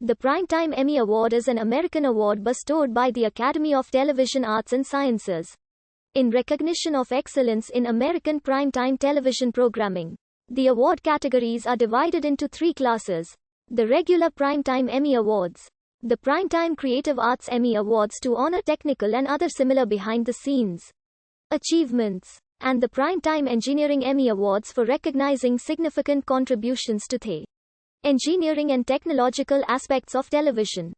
The Primetime Emmy Award is an American award bestowed by the Academy of Television Arts and Sciences in recognition of excellence in American primetime television programming. The award categories are divided into three classes: the regular Primetime Emmy Awards, the Primetime Creative Arts Emmy Awards to honor technical and other similar behind-the-scenes achievements, and the Primetime Engineering Emmy Awards for recognizing significant contributions to the engineering and technological aspects of television.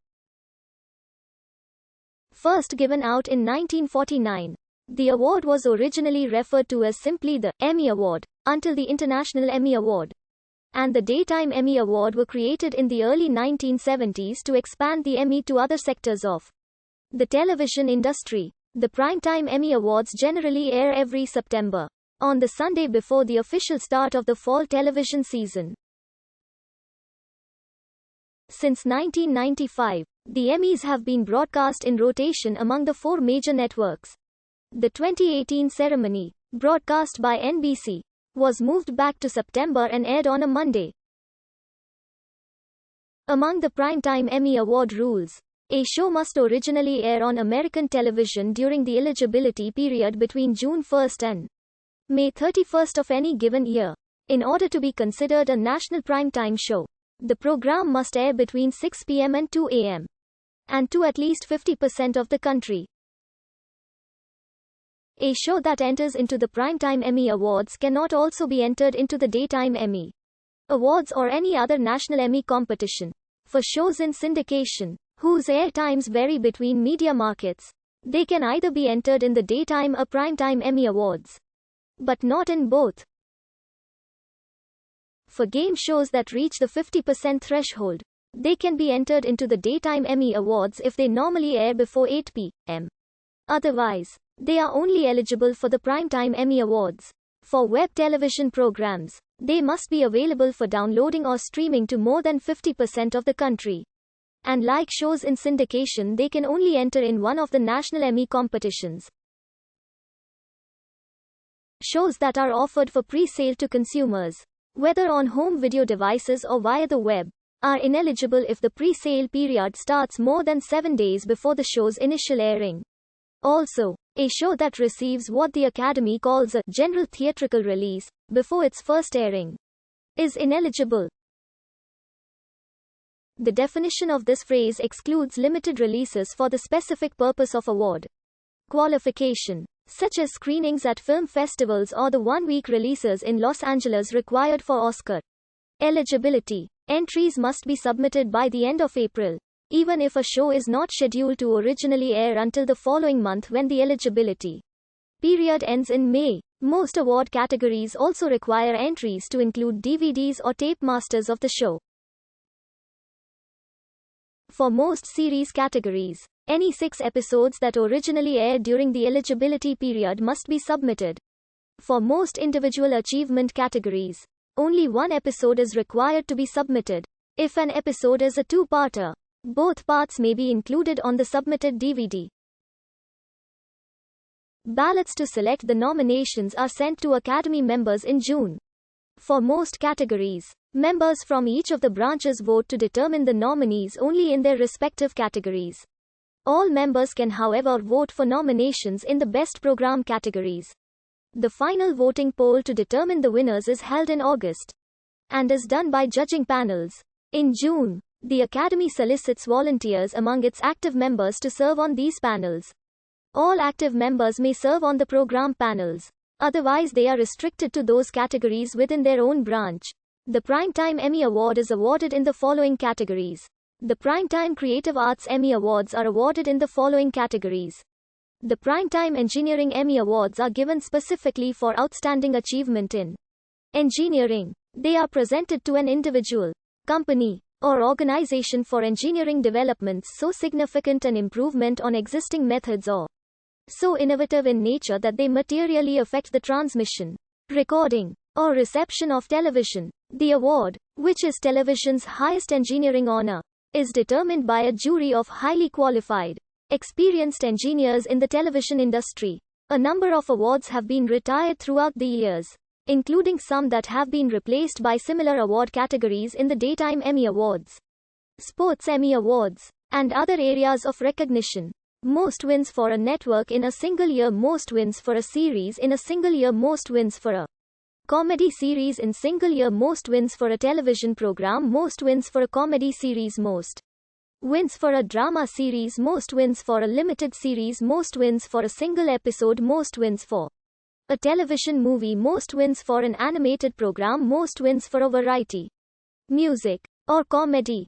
First given out in 1949, the award was originally referred to as simply the Emmy Award, until the International Emmy Award and the Daytime Emmy Award were created in the early 1970s to expand the Emmy to other sectors of the television industry. The Primetime Emmy Awards generally air every September, on the Sunday before the official start of the fall television season. Since 1995, the Emmys have been broadcast in rotation among the four major networks. The 2018 ceremony, broadcast by NBC, was moved back to September and aired on a Monday. Among the Primetime Emmy Award rules, a show must originally air on American television during the eligibility period between June 1 and May 31 of any given year. In order to be considered a national primetime show, the program must air between 6 p.m. and 2 a.m. and to at least 50% of the country. A show that enters into the Primetime Emmy Awards cannot also be entered into the Daytime Emmy Awards or any other national Emmy competition. For shows in syndication, whose air times vary between media markets, they can either be entered in the Daytime or Primetime Emmy Awards, but not in both. For game shows that reach the 50% threshold, they can be entered into the Daytime Emmy Awards if they normally air before 8 p.m. Otherwise, they are only eligible for the Primetime Emmy Awards. For web television programs, they must be available for downloading or streaming to more than 50% of the country. And like shows in syndication, they can only enter in one of the national Emmy competitions. Shows that are offered for pre-sale to consumers, whether on home video devices or via the web, are ineligible if the pre-sale period starts more than 7 days before the show's initial airing. Also, a show that receives what the Academy calls a general theatrical release before its first airing is ineligible. The definition of this phrase excludes limited releases for the specific purpose of award qualification, such as screenings at film festivals or the one-week releases in Los Angeles required for Oscar eligibility. Entries must be submitted by the end of April, even if a show is not scheduled to originally air until the following month when the eligibility period ends in May. Most award categories also require entries to include DVDs or tape masters of the show. For most series categories, any 6 episodes that originally aired during the eligibility period must be submitted. For most individual achievement categories, only 1 episode is required to be submitted. If an episode is a 2-parter, both parts may be included on the submitted DVD. Ballots to select the nominations are sent to Academy members in June. For most categories, members from each of the branches vote to determine the nominees only in their respective categories. All members can, however, vote for nominations in the Best Program categories. The final voting poll to determine the winners is held in August and is done by judging panels. In June, the Academy solicits volunteers among its active members to serve on these panels. All active members may serve on the program panels. Otherwise, they are restricted to those categories within their own branch. The Primetime Emmy Award is awarded in the following categories. The Primetime Creative Arts Emmy Awards are awarded in the following categories. The Primetime Engineering Emmy Awards are given specifically for outstanding achievement in engineering. They are presented to an individual, company, or organization for engineering developments so significant an improvement on existing methods or so innovative in nature that they materially affect the transmission, recording, or reception of television. The award, which is television's highest engineering honor, is determined by a jury of highly qualified, experienced engineers in the television industry. A number of awards have been retired throughout the years, including some that have been replaced by similar award categories in the Daytime Emmy Awards. sports Emmy Awards, and other areas of recognition. Most wins for a network in a single year, most wins for a series in a single year, most wins for a comedy series in single year, most wins for a television program, most wins for a comedy series, most wins for a drama series, most wins for a limited series, most wins for a single episode, most wins for a television movie, most wins for an animated program, most wins for a variety, music, or comedy.